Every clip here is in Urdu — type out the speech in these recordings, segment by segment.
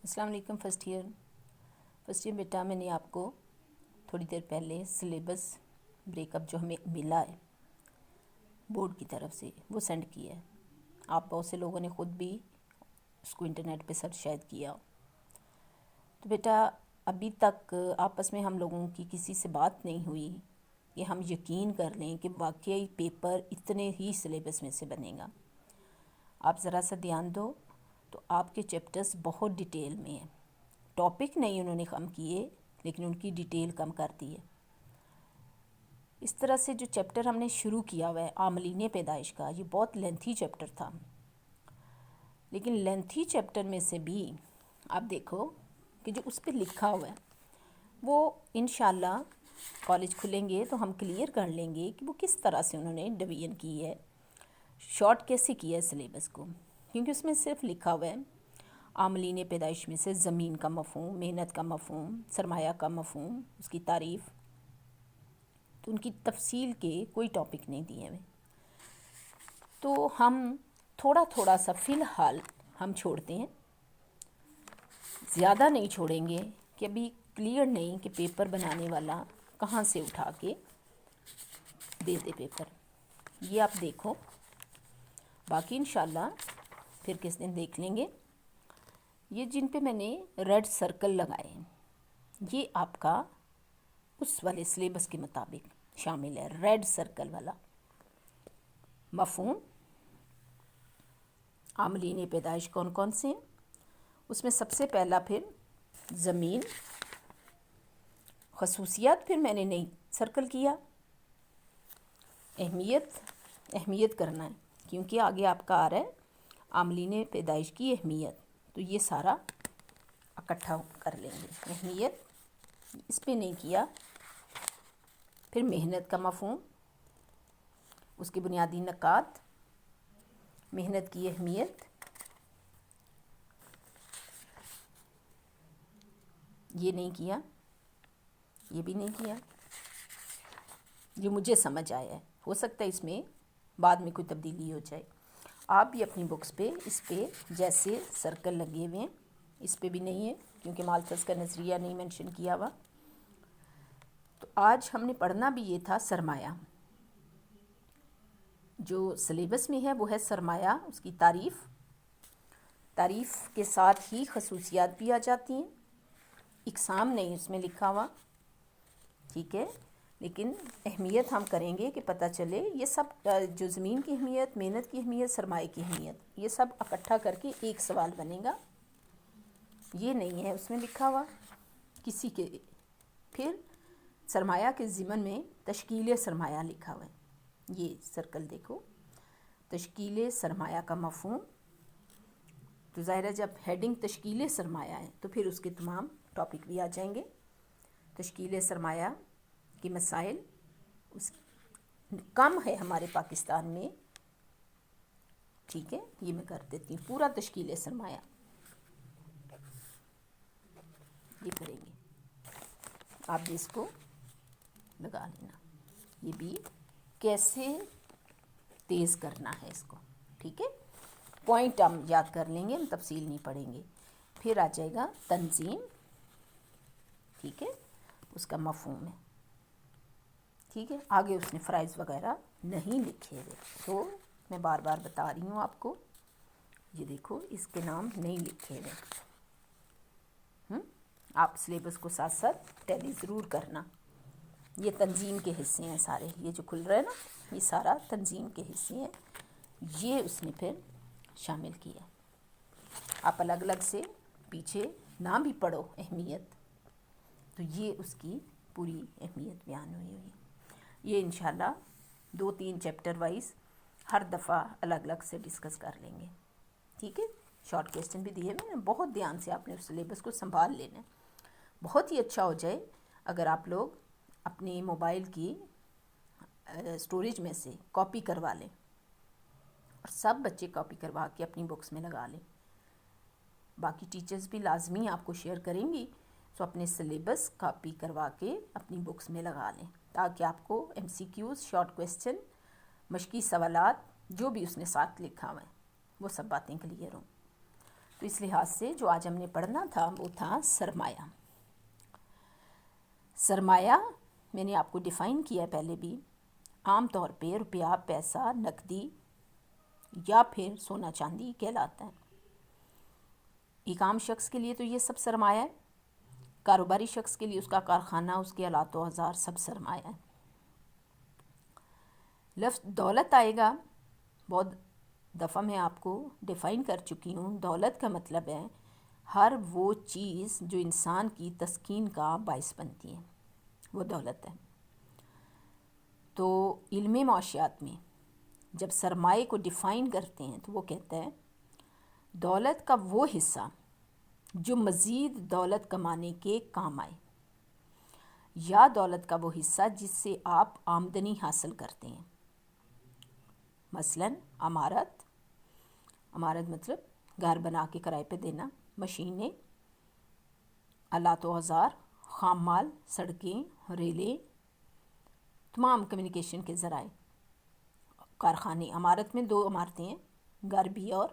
السلام علیکم فرسٹ ایئر بیٹا، میں نے آپ کو تھوڑی دیر پہلے سلیبس بریک اپ جو ہمیں ملا ہے بورڈ کی طرف سے وہ سینڈ کیا ہے۔ آپ بہت سے لوگوں نے خود بھی اس کو انٹرنیٹ پہ سرچ شاید کیا۔ تو بیٹا ابھی تک آپس میں ہم لوگوں کی کسی سے بات نہیں ہوئی کہ ہم یقین کر لیں کہ واقعی پیپر اتنے ہی سلیبس میں سے بنے گا۔ آپ ذرا سا دھیان دو تو آپ کے چیپٹرز بہت ڈیٹیل میں ہیں، ٹاپک نہیں انہوں نے کم کیے لیکن ان کی ڈیٹیل کم کر دی ہے۔ اس طرح سے جو چیپٹر ہم نے شروع کیا ہوا ہے عاملین پیدائش کا، یہ بہت لینتھی چیپٹر تھا، لیکن لینتھی چیپٹر میں سے بھی آپ دیکھو کہ جو اس پہ لکھا ہوا ہے وہ انشاءاللہ کالج کھلیں گے تو ہم کلیئر کر لیں گے کہ وہ کس طرح سے انہوں نے ڈویژن کی ہے، شارٹ کیسے کیا ہے سلیبس کو۔ کیونکہ اس میں صرف لکھا ہوا ہے عاملین پیدائش میں سے زمین کا مفہوم، محنت کا مفہوم، سرمایہ کا مفہوم، اس کی تعریف، تو ان کی تفصیل کے کوئی ٹاپک نہیں دیے ہوئے۔ تو ہم تھوڑا تھوڑا سا فی الحال ہم چھوڑتے ہیں، زیادہ نہیں چھوڑیں گے کہ ابھی کلیئر نہیں کہ پیپر بنانے والا کہاں سے اٹھا کے دے دے پیپر۔ یہ آپ دیکھو، باقی انشاءاللہ پھر کس دن دیکھ لیں گے۔ یہ جن پہ میں نے ریڈ سرکل لگائے ہیں یہ آپ کا اس والے سلیبس کے مطابق شامل ہے۔ ریڈ سرکل والا مفہوم عاملین پیدائش کون کون سے ہیں، اس میں سب سے پہلا پھر زمین، خصوصیات پھر میں نے نہیں سرکل کیا، اہمیت کرنا ہے کیونکہ آگے آپ کا آ رہا ہے عاملین پیدائش کی اہمیت، تو یہ سارا اکٹھا کر لیں گے۔ اہمیت اس پہ نہیں کیا۔ پھر محنت کا مفہوم، اس کے بنیادی نکات، محنت کی اہمیت، یہ نہیں کیا، یہ بھی نہیں کیا۔ جو مجھے سمجھ آیا ہے، ہو سکتا ہے اس میں بعد میں کوئی تبدیلی ہو جائے۔ آپ بھی اپنی بکس پہ اس پہ جیسے سرکل لگے ہوئے ہیں اس پہ بھی نہیں ہے کیونکہ مالتھس کا نظریہ نہیں مینشن کیا ہوا۔ تو آج ہم نے پڑھنا بھی یہ تھا سرمایہ، جو سلیبس میں ہے وہ ہے سرمایہ، اس کی تعریف کے ساتھ ہی خصوصیات بھی آ جاتی ہیں، اقسام نہیں اس میں لکھا ہوا، ٹھیک ہے، لیکن اہمیت ہم کریں گے کہ پتہ چلے یہ سب جو زمین کی اہمیت، محنت کی اہمیت، سرمایہ کی اہمیت، یہ سب اکٹھا کر کے ایک سوال بنے گا۔ یہ نہیں ہے اس میں لکھا ہوا کسی کے۔ پھر سرمایہ کے ضمن میں تشکیل سرمایہ لکھا ہوا ہے، یہ سرکل دیکھو، تشکیل سرمایہ کا مفہوم۔ تو ظاہر ہے جب ہیڈنگ تشکیل سرمایہ ہے تو پھر اس کے تمام ٹاپک بھی آ جائیں گے۔ تشکیل سرمایہ کی مسائل اس کم ہے ہمارے پاکستان میں، ٹھیک ہے، یہ میں کر دیتی ہوں۔ پورا تشکیل سرمایہ یہ کریں گے، آپ بھی اس کو لگا لینا۔ یہ بھی کیسے تیز کرنا ہے اس کو، ٹھیک ہے، پوائنٹ ہم یاد کر لیں گے، ہم تفصیل نہیں پڑھیں گے۔ پھر آ جائے گا تنظیم، ٹھیک ہے، اس کا مفہوم ہے، ٹھیک ہے۔ آگے اس نے فرائض وغیرہ نہیں لکھے ہوئے، تو میں بار بار بتا رہی ہوں آپ کو، یہ دیکھو اس کے نام نہیں لکھے ہوئے۔ آپ سلیبس کو ساتھ ساتھ ٹیلی ضرور کرنا۔ یہ تنظیم کے حصے ہیں سارے، یہ جو کھل رہا ہے نا یہ سارا تنظیم کے حصے ہیں، یہ اس نے پھر شامل کیا۔ آپ الگ الگ سے پیچھے نہ بھی پڑھو اہمیت، تو یہ اس کی پوری اہمیت بیان ہوئی ہے۔ یہ انشاءاللہ 2-3 چیپٹر وائز ہر دفعہ الگ الگ سے ڈسکس کر لیں گے، ٹھیک ہے۔ شارٹ کویسچن بھی دیے ہوئے ہیں، بہت دھیان سے آپ نے اس سلیبس کو سنبھال لینا ہے۔ بہت ہی اچھا ہو جائے اگر آپ لوگ اپنی موبائل کی اسٹوریج میں سے کاپی کروا لیں، اور سب بچے کاپی کروا کے اپنی بکس میں لگا لیں۔ باقی ٹیچرز بھی لازمی آپ کو شیئر کریں گی، تو اپنے سلیبس کاپی کروا کے اپنی بکس میں لگا لیں تاکہ آپ کو MCQs، شارٹ کویسچن، مشقی سوالات جو بھی اس نے ساتھ لکھا ہوا ہے وہ سب باتیں کلیئر ہوں۔ تو اس لحاظ سے جو آج ہم نے پڑھنا تھا وہ تھا سرمایہ. سرمایہ میں نے آپ کو ڈیفائن کیا ہے پہلے بھی. عام طور پہ روپیہ، پیسہ، نقدی یا پھر سونا چاندی کہلاتا ہے. ایک عام شخص کے لیے تو یہ سب سرمایہ ہے. کاروباری شخص کے لیے اس کا کارخانہ، اس کے آلات و اوزار سب سرمایہ ہے. لفظ دولت آئے گا، بہت دفعہ میں آپ کو ڈیفائن کر چکی ہوں. دولت کا مطلب ہے ہر وہ چیز جو انسان کی تسکین کا باعث بنتی ہے، وہ دولت ہے. تو علم معاشیات میں جب سرمایہ کو ڈیفائن کرتے ہیں تو وہ کہتا ہے دولت کا وہ حصہ جو مزید دولت کمانے کے کام آئے، یا دولت کا وہ حصہ جس سے آپ آمدنی حاصل کرتے ہیں. مثلاً عمارت مطلب گھر بنا کے کرائے پہ دینا، مشینیں، آلات و اوزار، خام مال، سڑکیں، ریلیں، تمام کمیونیکیشن کے ذرائع، کارخانے. عمارت میں 2 عمارتیں ہیں، گھر بھی اور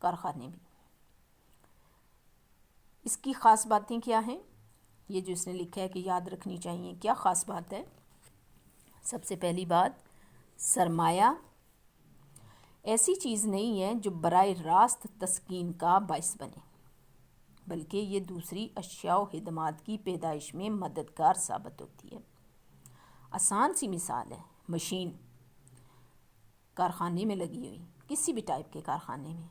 کارخانے بھی. اس کی خاص باتیں کیا ہیں؟ یہ جو اس نے لکھا ہے کہ یاد رکھنی چاہیے، کیا خاص بات ہے؟ سب سے پہلی بات، سرمایہ ایسی چیز نہیں ہے جو براہ راست تسکین کا باعث بنے، بلکہ یہ دوسری اشیاء و خدمات کی پیدائش میں مددگار ثابت ہوتی ہے. آسان سی مثال ہے، مشین کارخانے میں لگی ہوئی، کسی بھی ٹائپ کے کارخانے میں،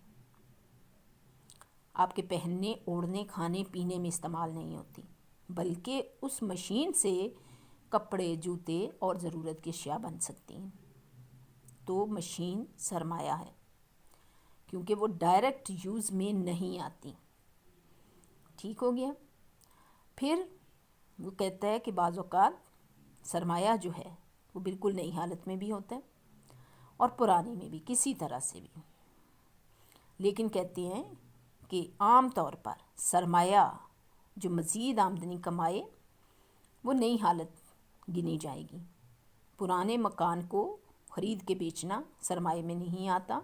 آپ کے پہننے، اوڑھنے، کھانے پینے میں استعمال نہیں ہوتی، بلکہ اس مشین سے کپڑے، جوتے اور ضرورت کی اشیاء بن سکتی ہیں. تو مشین سرمایہ ہے کیونکہ وہ ڈائریکٹ یوز میں نہیں آتی. ٹھیک ہو گیا؟ پھر وہ کہتا ہے کہ بعض اوقات سرمایہ جو ہے وہ بالکل نئی حالت میں بھی ہوتا ہے اور پرانی میں بھی، کسی طرح سے بھی. لیکن کہتے ہیں کہ عام طور پر سرمایہ جو مزید آمدنی کمائے وہ نئی حالت گنی جائے گی. پرانے مکان کو خرید کے بیچنا سرمایہ میں نہیں آتا.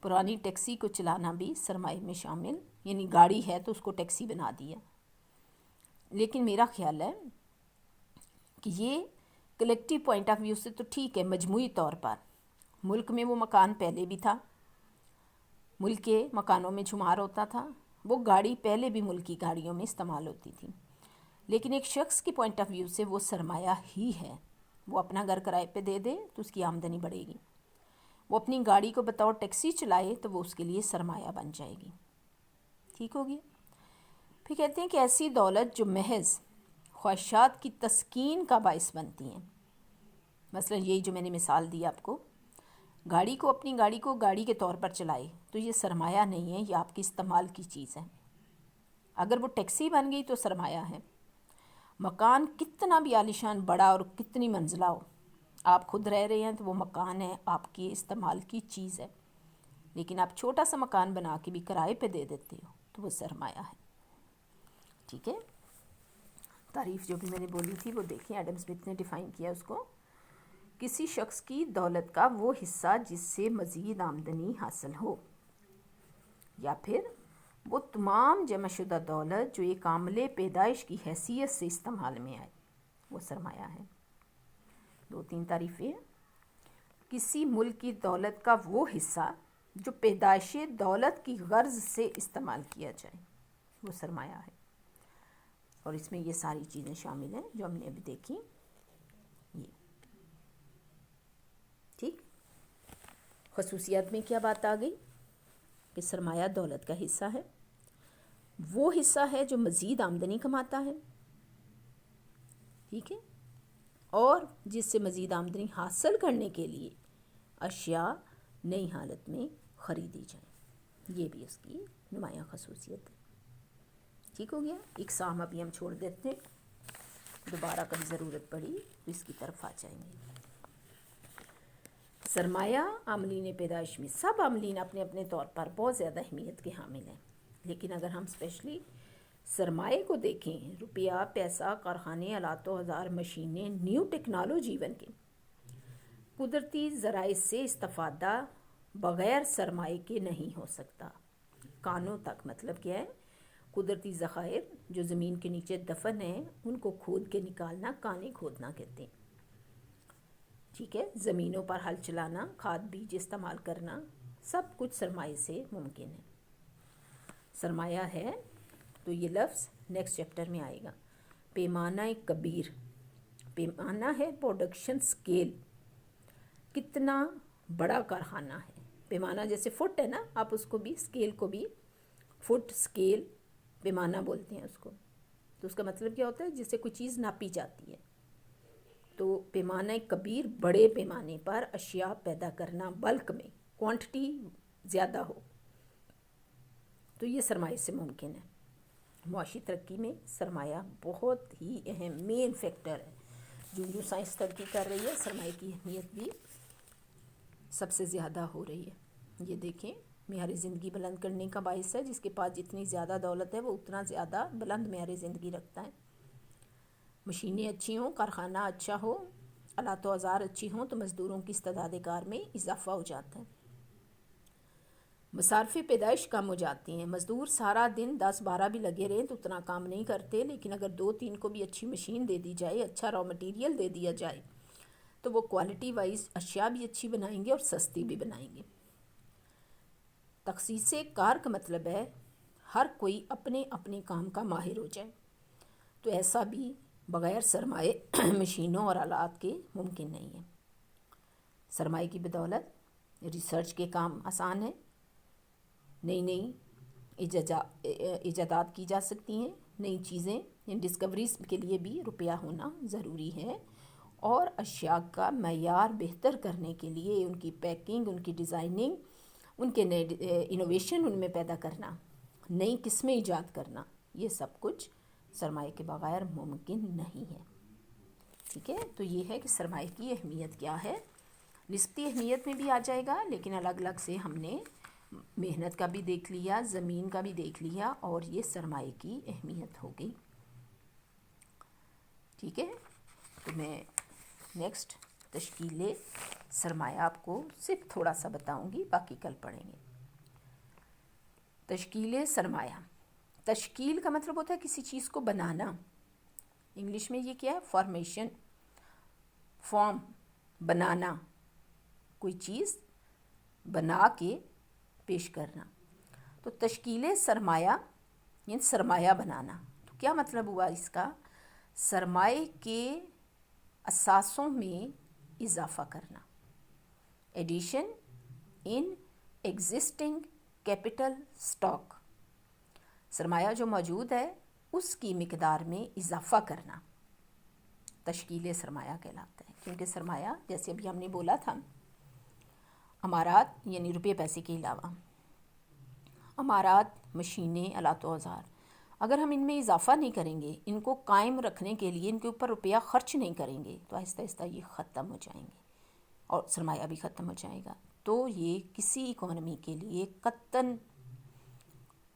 پرانی ٹیکسی کو چلانا بھی سرمایہ میں شامل، یعنی گاڑی ہے تو اس کو ٹیکسی بنا دیا. لیکن میرا خیال ہے کہ یہ کلیکٹیو پوائنٹ آف ویو سے تو ٹھیک ہے. مجموعی طور پر ملک میں وہ مکان پہلے بھی تھا، ملک کے مکانوں میں شمار ہوتا تھا، وہ گاڑی پہلے بھی ملک کی گاڑیوں میں استعمال ہوتی تھی. لیکن ایک شخص کی پوائنٹ آف ویو سے وہ سرمایہ ہی ہے. وہ اپنا گھر کرائے پہ دے دے تو اس کی آمدنی بڑھے گی. وہ اپنی گاڑی کو بطور ٹیکسی چلائے تو وہ اس کے لیے سرمایہ بن جائے گی. ٹھیک ہوگی؟ پھر کہتے ہیں کہ ایسی دولت جو محض خواہشات کی تسکین کا باعث بنتی ہیں، مثلا یہی جو میں نے مثال دی آپ کو، اپنی گاڑی کو گاڑی کے طور پر چلائے تو یہ سرمایہ نہیں ہے، یہ آپ کی استعمال کی چیز ہے. اگر وہ ٹیکسی بن گئی تو سرمایہ ہے. مکان کتنا بھی عالیشان بڑا اور کتنی منزلہ ہو، آپ خود رہ رہے ہیں تو وہ مکان ہے، آپ کی استعمال کی چیز ہے. لیکن آپ چھوٹا سا مکان بنا کے بھی کرائے پہ دے دیتے ہو تو وہ سرمایہ ہے. ٹھیک ہے؟ تعریف جو بھی میں نے بولی تھی وہ دیکھیں، ایڈم اسمتھ نے ڈیفائن کیا اس کو، کسی شخص کی دولت کا وہ حصہ جس سے مزید آمدنی حاصل ہو، یا پھر وہ تمام جمع شدہ دولت جو ایک عامل پیدائش کی حیثیت سے استعمال میں آئے، وہ سرمایہ ہے. 2-3 تعریفیں ہیں. کسی ملک کی دولت کا وہ حصہ جو پیدائش دولت کی غرض سے استعمال کیا جائے، وہ سرمایہ ہے. اور اس میں یہ ساری چیزیں شامل ہیں جو ہم نے ابھی دیکھی. یہ ٹھیک. خصوصیات میں کیا بات آ گئی کہ سرمایہ دولت کا حصہ ہے، وہ حصہ ہے جو مزید آمدنی کماتا ہے. ٹھیک ہے؟ اور جس سے مزید آمدنی حاصل کرنے کے لیے اشیاء نئی حالت میں خریدی جائیں. یہ بھی اس کی نمایاں خصوصیت ہے. ٹھیک ہو گیا؟ اقسام ابھی ہم چھوڑ دیتے ہیں، دوبارہ کبھی ضرورت پڑی تو اس کی طرف آ جائیں گے. سرمایہ عاملین پیدائش میں سب عاملین اپنے اپنے طور پر بہت زیادہ اہمیت کے حامل ہیں. لیکن اگر ہم اسپیشلی سرمایہ کو دیکھیں، روپیہ، پیسہ، کارخانے، آلات و اوزار، مشینیں، نیو ٹیکنالوجی، ایون کے قدرتی ذرائع سے استفادہ بغیر سرمایہ کے نہیں ہو سکتا. کانوں تک مطلب کیا ہے؟ قدرتی ذخائر جو زمین کے نیچے دفن ہیں ان کو کھود کے نکالنا کانے کھودنا کہتے ہیں. ٹھیک ہے. زمینوں پر ہل چلانا، کھاد بیج استعمال کرنا، سب کچھ سرمایہ سے ممکن ہے. سرمایہ ہے تو یہ لفظ نیکسٹ چیپٹر میں آئے گا. پیمانہ کبیر، پیمانہ ہے پروڈکشن سکیل، کتنا بڑا کارخانہ ہے. پیمانہ جیسے فٹ ہے نا، آپ اس کو بھی سکیل کو بھی فٹ سکیل پیمانہ بولتے ہیں اس کو. تو اس کا مطلب کیا ہوتا ہے؟ جس سے کوئی چیز ناپی جاتی ہے. تو پیمانہ کبیر، بڑے پیمانے پر اشیاء پیدا کرنا، بلک میں، کوانٹٹی زیادہ ہو، تو یہ سرمایہ سے ممکن ہے. معاشی ترقی میں سرمایہ بہت ہی اہم مین فیکٹر ہے. جو سائنس ترقی کر رہی ہے، سرمایہ کی اہمیت بھی سب سے زیادہ ہو رہی ہے. یہ دیکھیں، معیار زندگی بلند کرنے کا باعث ہے. جس کے پاس جتنی زیادہ دولت ہے وہ اتنا زیادہ بلند معیار زندگی رکھتا ہے. مشینیں اچھی ہوں، کارخانہ اچھا ہو، آلات و اوزار اچھی ہوں تو مزدوروں کی استعداد کار میں اضافہ ہو جاتا ہے. مصارف پیدائش کم ہو جاتی ہیں. مزدور سارا دن 10-12 بھی لگے رہیں تو اتنا کام نہیں کرتے، لیکن اگر 2-3 کو بھی اچھی مشین دے دی جائے، اچھا را مٹیریل دے دیا جائے تو وہ کوالٹی وائز اشیاء بھی اچھی بنائیں گے اور سستی بھی بنائیں گے. تخصیص کار کا مطلب ہے ہر کوئی اپنے اپنے کام کا ماہر ہو جائے. تو ایسا بھی بغیر سرمایہ مشینوں اور آلات کے ممکن نہیں ہے. سرمایہ کی بدولت ریسرچ کے کام آسان ہے، نئی نئی ایجادات کی جا سکتی ہیں. نئی چیزیں ڈسکوریز کے لیے بھی روپیہ ہونا ضروری ہے، اور اشیاء کا معیار بہتر کرنے کے لیے ان کی پیکنگ، ان کی ڈیزائننگ، ان کے نئے انوویشن ان میں پیدا کرنا، نئی قسمیں ایجاد کرنا، یہ سب کچھ سرمایہ کے بغیر ممکن نہیں ہے. ٹھیک ہے. تو یہ ہے کہ سرمایہ کی اہمیت کیا ہے. نسبتی اہمیت میں بھی آ جائے گا، لیکن الگ الگ سے ہم نے محنت کا بھی دیکھ لیا، زمین کا بھی دیکھ لیا، اور یہ سرمایہ کی اہمیت ہو گئی. ٹھیک ہے. تو میں نیکسٹ تشکیل سرمایہ آپ کو صرف تھوڑا سا بتاؤں گی، باقی کل پڑھیں گے. تشکیل سرمایہ. تشکیل کا مطلب ہوتا ہے کسی چیز کو بنانا. انگلش میں یہ کیا ہے؟ فارمیشن، فارم، بنانا، کوئی چیز بنا کے پیش کرنا. تو تشکیل سرمایہ یعنی سرمایہ بنانا. تو کیا مطلب ہوا اس کا؟ سرمایہ کے اثاثوں میں اضافہ کرنا. ایڈیشن ان ایگزسٹنگ کیپٹل سٹاک. سرمایہ جو موجود ہے اس کی مقدار میں اضافہ کرنا تشکیل سرمایہ کہلاتا ہے. کیونکہ سرمایہ جیسے ابھی ہم نے بولا تھا، امارات یعنی روپے پیسے کے علاوہ امارات، مشینیں، آلات و اوزار، اگر ہم ان میں اضافہ نہیں کریں گے، ان کو قائم رکھنے کے لیے ان کے اوپر روپیہ خرچ نہیں کریں گے، تو آہستہ آہستہ یہ ختم ہو جائیں گے اور سرمایہ بھی ختم ہو جائے گا. تو یہ کسی اکانومی کے لیے قطعاً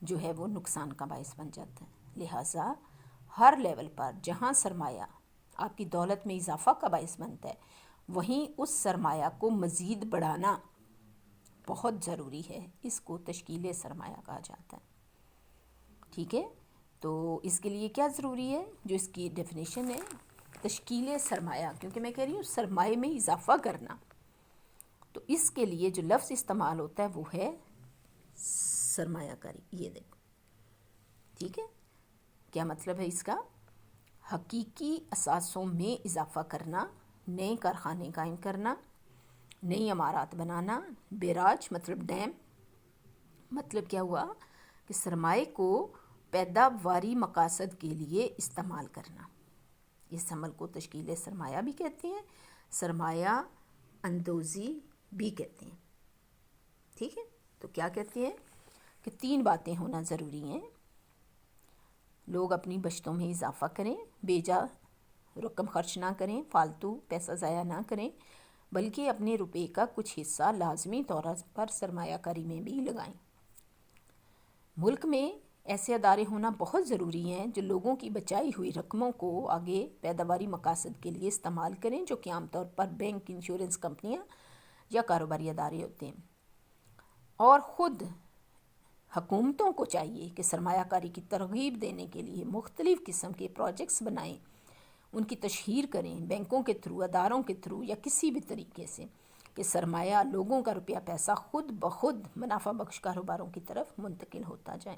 جو ہے وہ نقصان کا باعث بن جاتا ہے. لہٰذا ہر لیول پر جہاں سرمایہ آپ کی دولت میں اضافہ کا باعث بنتا ہے، وہیں اس سرمایہ کو مزید بڑھانا بہت ضروری ہے. اس کو تشکیل سرمایہ کہا جاتا ہے. ٹھیک ہے. تو اس کے لیے کیا ضروری ہے؟ جو اس کی ڈیفینیشن ہے تشکیل سرمایہ، کیونکہ میں کہہ رہی ہوں سرمایہ میں اضافہ کرنا، تو اس کے لیے جو لفظ استعمال ہوتا ہے وہ ہے سرمایہ کاری. یہ دیکھو. ٹھیک ہے. کیا مطلب ہے اس کا؟ حقیقی اثاثوں میں اضافہ کرنا، نئے کارخانے قائم کرنا، نئی عمارات بنانا. بیراج مطلب ڈیم. مطلب کیا ہوا کہ سرمایہ کو پیداواری مقاصد کے لیے استعمال کرنا. اس عمل کو تشکیل سرمایہ بھی کہتے ہیں، سرمایہ اندوزی بھی کہتے ہیں. ٹھیک ہے. تو کیا کہتے ہیں کہ 3 باتیں ہونا ضروری ہیں. لوگ اپنی بچتوں میں اضافہ کریں، بے جا رقم خرچ نہ کریں، فالتو پیسہ ضائع نہ کریں، بلکہ اپنے روپے کا کچھ حصہ لازمی طور پر سرمایہ کاری میں بھی لگائیں. ملک میں ایسے ادارے ہونا بہت ضروری ہیں جو لوگوں کی بچائی ہوئی رقموں کو آگے پیداواری مقاصد کے لیے استعمال کریں، جو کہ عام طور پر بینک، انشورنس کمپنیاں یا کاروباری ادارے ہوتے ہیں. اور خود حکومتوں کو چاہیے کہ سرمایہ کاری کی ترغیب دینے کے لیے مختلف قسم کے پروجیکٹس بنائیں، ان کی تشہیر کریں، بینکوں کے تھرو، اداروں کے تھرو یا کسی بھی طریقے سے، کہ سرمایہ، لوگوں کا روپیہ پیسہ خود بخود منافع بخش کاروباروں کی طرف منتقل ہوتا جائے۔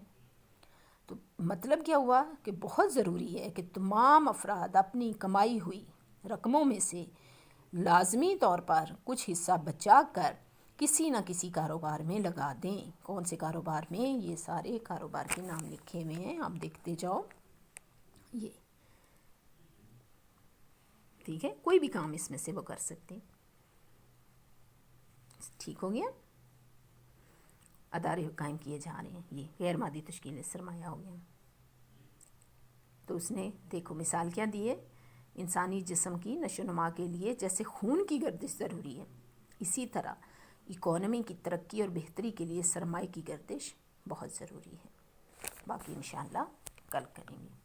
تو مطلب کیا ہوا کہ بہت ضروری ہے کہ تمام افراد اپنی کمائی ہوئی رقموں میں سے لازمی طور پر کچھ حصہ بچا کر کسی نہ کسی کاروبار میں لگا دیں۔ کون سے کاروبار میں؟ یہ سارے کاروبار کے نام لکھے ہوئے ہیں، آپ دیکھتے جاؤ۔ یہ ٹھیک ہے، کوئی بھی کام اس میں سے وہ کر سکتے ہیں۔ ٹھیک ہو گیا؟ ادارے قائم کیے جا رہے ہیں، یہ غیر مادی تشکیل سرمایہ ہو گیا۔ تو اس نے دیکھو مثال کیا دی ہے، انسانی جسم کی نشو و نما کے لیے جیسے خون کی گردش ضروری ہے، اسی طرح اکانومی کی ترقی اور بہتری کے لیے سرمایہ کی گردش بہت ضروری ہے۔ باقی انشاءاللہ کل کریں گے۔